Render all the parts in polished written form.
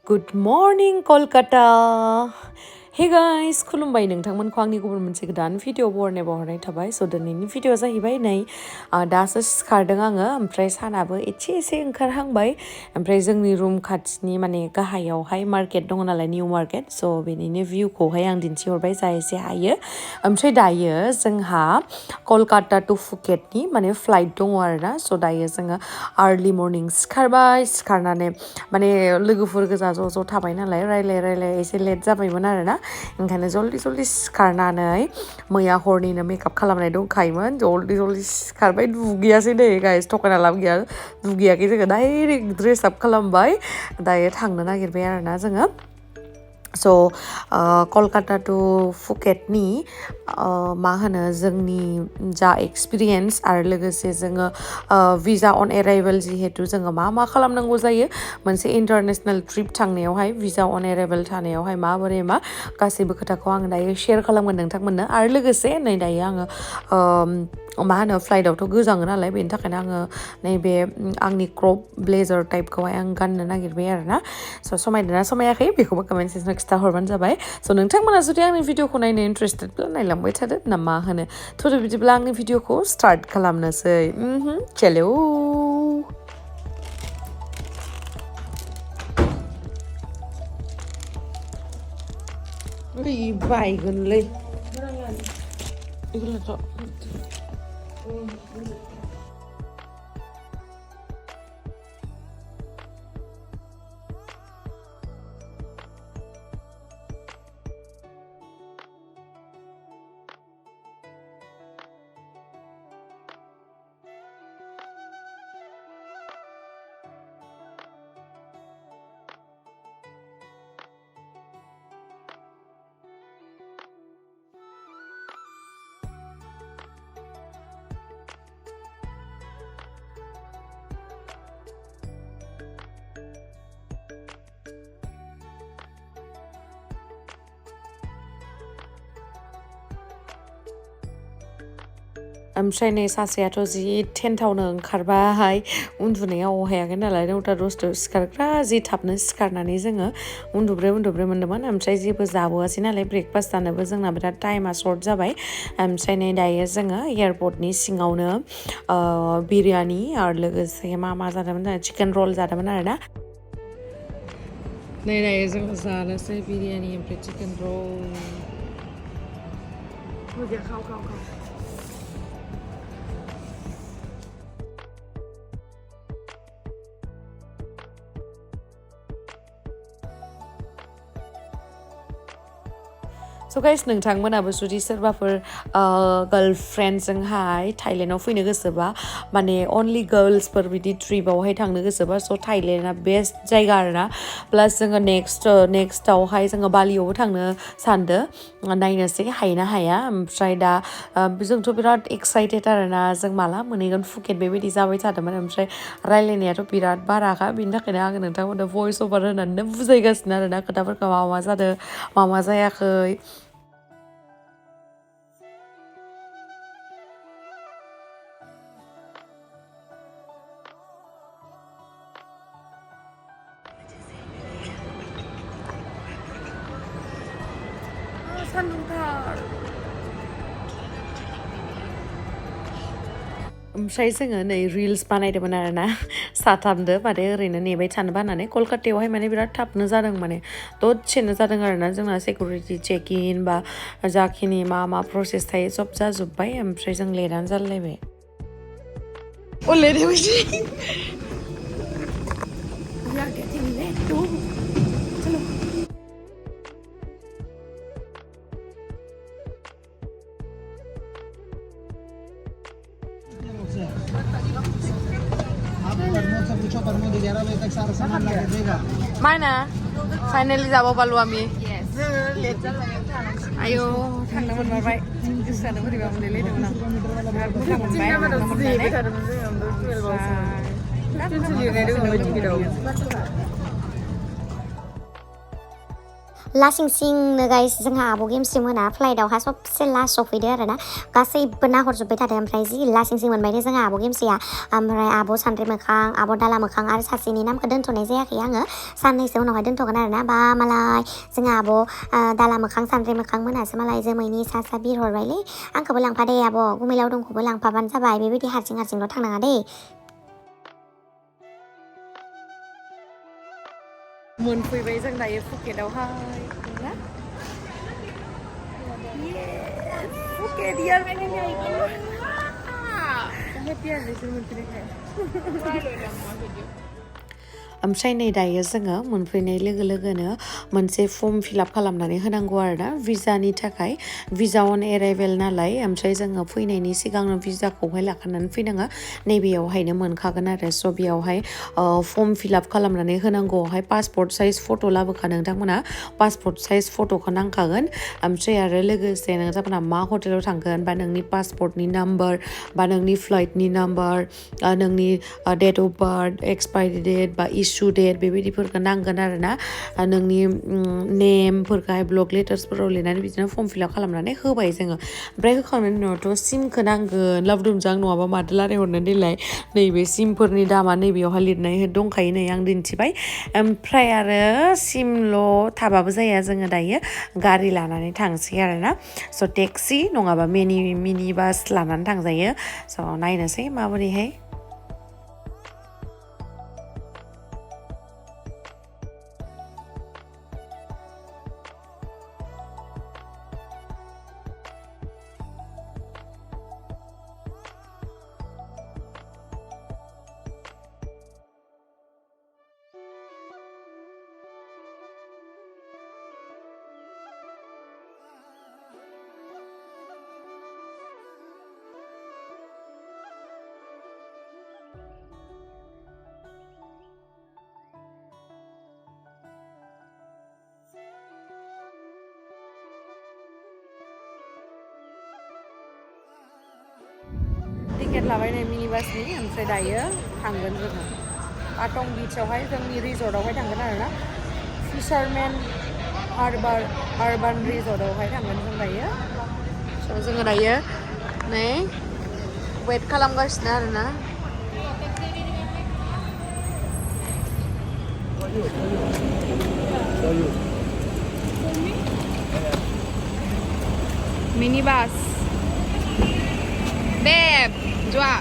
Good morning, Kolkata! Hey guys, Khulumbai Minina angni गुबुन मोनसे गोदान भिडिअ बरनाय थाबाय स दिनैनि भिडिअ जाहैबाय नै दासो सिखारदों आङो ओमफ्राय सानाबो एसे ओंखारहांबाय ओमफ्राय जोंनि रुम खाथिनि माने गाहायावहाय मार्केट दङ नालाय निउ मार्केट स बेनिनो भिउखौहाय आं दिन्थिहरबाय जा एसे हायो ओमफ्राय दायो जोंहा कलकाता टु फुकेटनि माने फ्लाइट दङ आरोना स दायो जोङो आर्लि मर्निं सिखारबाय सिखारनानै माने लोगोफोर गोजा ज' थाबाय नालाय रायलाय एसे लेट जाबायमोन आरोना ओंखायनो जल्दि सिखारनानै मैया हरनिनो मेकआप खालामनाय दंखायोमोन जल्दि सिखारबाय दुगैयासै दै गाइस थगायना लाब गैया दुगैयाखै जोङो डाइरेक्ट ड्रेस आप खालामबाय दायो थांनो नागिरबाय आरोना जोङो स कलकाता टु फुकेटनि मा होनो जोंनि जा एक्सपिरियेन्स आरो लोगोसे जोङो भिजा अन एराइभेल जिहेतु जोङो मा खालामनांगौ जायो मोनसे इन्टारनेसनेल ट्रिप थांनायावहाय भिजा अन एराइभेल थानायावहाय माबोरै मा गासैबो खोथाखौ आं दायो शेयार खालामगोन नोंथांमोननो आरो लोगोसे नै दायो आङो मा होनो फ्लाइटआवथ' गोजाङो नालाय बेनि थाखायनो आङो नैबे आंनि क्रप ब्लेजार टाइपखौहाय आं गाननो नागिरबाय आरोना स समायदोंना समायाखै बेखौबो कमेन्ट सेक्सनाव खिथाहरबानो जाबाय स नोंथांमोना जुदि आंनि भिडिअखौ नायनो इन्टारेस्टेडब्ला नायलांबाय थादो ना मा होनो थ' बिदिब्ला आंनि भिडिअखौ स्टार्ट खालामनोसै चलो बायगोनलै ओमफ्राय नै सासेयाथ' जि टेन्टावनो ओंखारबाय उन्दुनायाव हायाखै नालाय 9टा 10टायाव सिखारग्रा जि थाबनो सिखारनानै जोङो उन्दुब्रे मोन्दोंमोन ओमफ्राय जेबो जाबोआसै नालाय ब्रेकफास्ट जानोबो जोंना बिराद टाइमा सर्ट जाबाय ओमफ्राय नै दायो जोङो एयारपर्टनि सिङावनो बिरियानि आरो लोगोसे मा जादोंमोन चिकेन रल जादोंमोन आरोना नै दायो जों जानोसै बिरियानि ओमफ्राय चिकेन रल खाव स गाइस नोंथांमोनाबो जुदि सोरबाफोर गार्लफ्रेन्डजोंहाय थाइलेण्डआव फैनो गोसोबा माने अनलि गार्लसफोर बिदि ट्रिपआवहाय थांनो गोसोबा स थाइलेण्डआ बेस्ट जायगा आरोना प्लास जोङो नेक्स्टआवहाय जोङो बालियावबो थांनो सानदों नायनोसै हायो ना हाया ओमफ्राय दा जोंथ' बिराद एक्साइटेड आरोना जों माला मोनहैगोन फुकेट बेबायदि जाबाय थादोंमोन ओमफ्राय रायलायनायाथ' बिराद बाराखा बिनि थाखायनो आङो नोंथांमोननो भइस अभार होनानैनो बुजायगासिनो आरोना खोथाफोरखौ मा जादों मा जायाखै सान्दुंथार ओमफ्राय जोङो नै रिल्स बानायदोंमोन आरोना साथामदो माने ओरैनो नेबाय थानो बानानै कलकातायावहाय माने बिराद थाबनो जादों माने दसेनो जादों आरोना जोंना सिकिउरिटि चेक इन बा जाखिनि मा प्रसेस थायो सब जाजोब्बाय ओमफ्राय जों लेटआनो जालायबाय Mana? Finally যাব পালো আমি আয়ো ঠান্ডা मोनबाय गोसोआनो बोरैबा मोनलायलायदोंमोन आं बिराद मोजां मोनबाय लासिंसिंनो गाइस जोंहा आब' गेमस्रि मोना फ्लाइटआवहा सबसे लास्ट सफैदो आरो ना गासैबो नाहरजोब्बाय थादों ओमफ्राय जि लासिंसिं मोनबाय दे जोंहा आब' गेमस्रिया ओमफ्राय आब' सानद्रि मोखां आब' दाला मोखां आरो सासेनि नामखौ दोनथ'नाय जायाखै आङो साननैसो उनावहाय दोनथ'गोन आरो ना बा मालाय जोंहा आब' दाला मोखां सानद्रि मोखां मोनासो मालाय जोमैनि सा सा बिरहरबायलै आंखौबो लांफा दे आब' गुमै लावदुमखौबो लांफाबानो जाबाय बेबायदि हारसिं हारसिंल' थांनाङा दे मोनफैबाय जों दायो फुकेटआवहाय ना फुकेट यार हेपि आरो मोनफैनायखाय ओमफ्राय नै दायो जोङो मोनफैनाय लोगो लोगोनो मोनसे फर्म फिलआप खालामनानै होनांगौ आरो ना भिजानि थाखाय भिजा अन एराइभेल नालाय ओमफ्राय जोङो फैनायनि सिगांनो भिजाखौहाय लाखानानै फैनाङा नैबेयावहायनो मोनखागोन आरो स' बेयावहाय फर्म फिलआप खालामनानै होनांगौआवहाय पासपर्ट साइज फट' लाबोखा नोंथांमोना पासपर्ट साइज फट'खौ नांखागोन ओमफ्राय आरो लोगोसे नोंथांमोना मा हटेलाव थांगोन बा नोंनि पासपर्टनि नाम्बार बा नोंनि फ्लाइटनि नाम्बार नोंनि date of birth expiry date बा इस्यु डेट बेबायदिफोरखौ नांगोन आरो ना नोंनि नेमफोरखौहाय ब्लक लेटार्सफोराव लिरनानै बिदिनो फर्म फिलआप खालामनानै होबाय जोङो ओमफ्राय होखांनायनि उनावथ' सिमखौ नांगोन लावदुमजों नङाबा मादो रायहरनो देलाय नैबे सिमफोरनि दामा नैबेयावहाय लिरनाय दंखायो नै आं दिन्थिबाय ओमफ्राय आरो सिमल' थाबाबो जाया जोङो दायो गारि लानानै थांसै आरो ना स' टेक्सि नङाबा मिनि बास लानानै थांजायो स' नायनोसै माबोरैहाय टिकेट लाबाय नै मिनि बासनि ओमफ्राय दायो थांगोन जोङो पाटं बिचआवहाय जोंनि रिजर्टआवहाय थांगोन आरो ना फिसारमेन आरबान रिजर्टआवहाय थांगोन जों दायो स' जोङो दायो नै वेट खालामगासिनो आरो ना मिनि बास बेब जुवा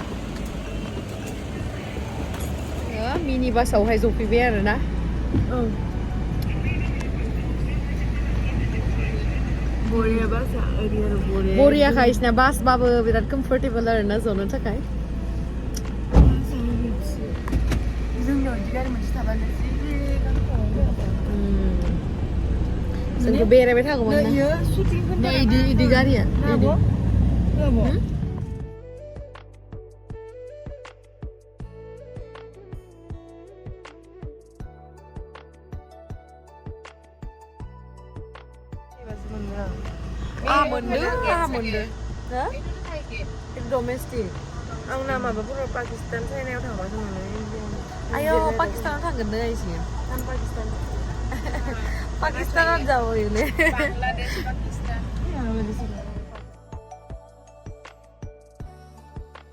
मिनि बासावहाय जफैबाय आरो ना बरियाखा इसना बासबाबो बिराद कम्फर्टेबल आरो ना जनो थाखाय जोंथ' बेरायबाय थागौमोन ना इदि गारिया डमेस्टिक आंना माबाफोराव पाकिस्तान चाइनायाव थांबासो मोनो आयौ पाकिस्तानाव थांगोन नो आइसि पाकिस्तानाव जावोले बांलादेश पाकिस्तान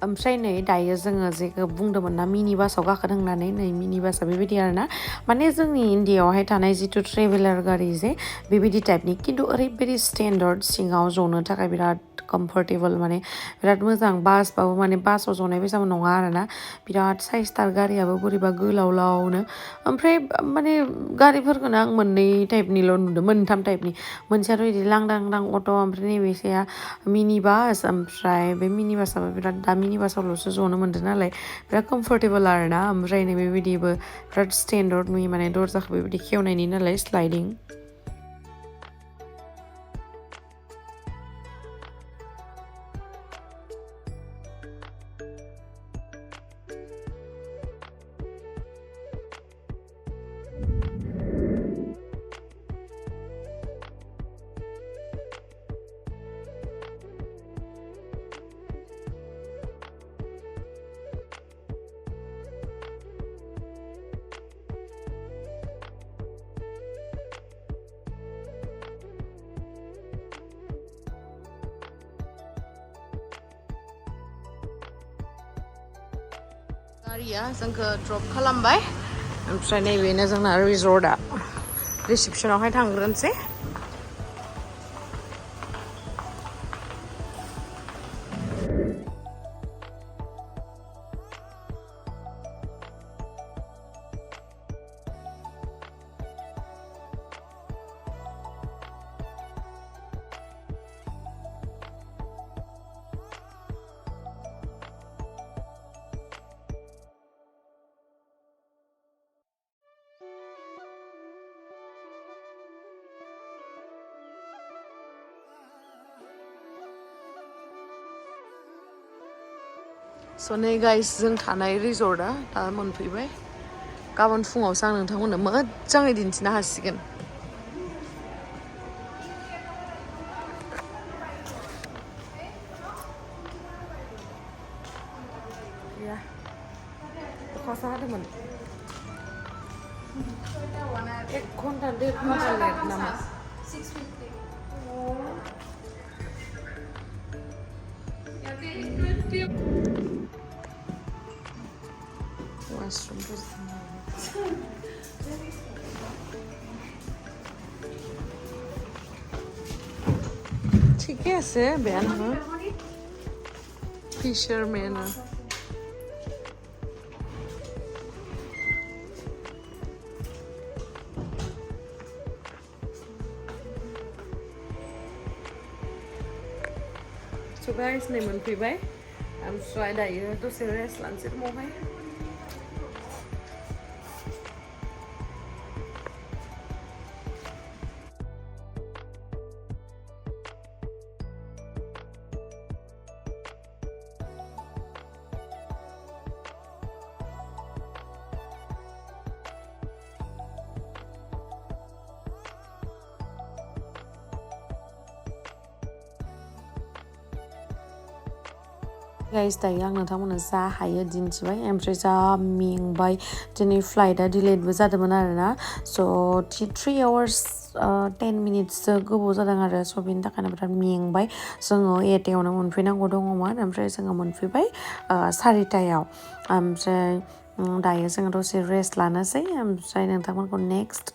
ओमफ्राय नै दायो जोङो जेखौ बुंदोंमोन ना मिनि बासाव गाखोदों होननानै नै मिनि बासा बेबायदि आरो ना माने जोंनि इण्डियाआवहाय थानाय जिथु ट्रेभेलार गारि जे बेबायदि टाइपनि खिन्थु ओरैबायदि स्टेन्डार्ड सिङाव जनो थाखाय बिराद कम्फर्टेबल माने बिराद मोजां बासबाबो माने बासाव जनाय बायसाबो नङा आरो ना बिराद साइसथार गारियाबो बोरैबा गोलावलावनो ओमफ्राय माने गारिफोरखौनो आं मोननै टाइपनिल' नुदों मोनथाम टाइपनि मोनसेयाथ' बिदि लांदां अट' ओमफ्राय नैबेसेया मिनि बास ओमफ्राय बे मिनि बासाबो बिराद दामि मिनि बासावल'सो जनो मोन्दों नालाय बिराद कम्फर्टेबल आरो ना ओमफ्राय नै बेबायदिबो बिराद स्टेन्डार्ड नुयो माने दरजाखौ बेबायदि खेवनायनि नालाय स्लाइडिं गारिया जोंखौ ड्रप खालामबाय ओमफ्राय नैबेनो जोंना रिजर्टआ रिसेपसनावहाय थांग्रोनोसै So नै गाइस जों थानाय रिजर्टआ दा मोनफैबाय गाबोन फुङावसो आं नोंथांमोननो मोजाङै दिन्थिनो हासिगोन या अखासो हादोंमोन 1 घन्टा 1.5 घन्टा लेट नामा 6:50 ঠিকে আছে বেয়া নহয় ফিচাৰমেন So guys, नै मोनफैबाय ओमफ्राय दायो दसे रेस्ट लानोसै रुमावहाय गाइस दायो आं नोंथांमोननो जा हायो दिन्थिबाय ओमफ्राय जा मेंबाय दिनै फ्लाइटआ डिलेडबो जादोंमोन आरोना स' 3 hours 10 minutesसो गोबाव जादों आरो स' बेनि थाखायनो बिराद मेंबाय जोङो 8 आवनो मोनफैनांगौ दङमोन ओमफ्राय जोङो मोनफैबाय 4टायाव ओमफ्राय दायो जोङो दसे रेस्ट लानोसै ओमफ्राय नोंथांमोनखौ नेक्स्ट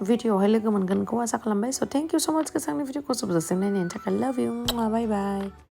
भिडिअआवहाय लोगो मोनगोनखौ आसा खालामबाय स' थेंक इउ स' माच गोजांनि भिडिअखौ जोबजासिम नायनायनि थाखाय लाभ इउ बाय बाय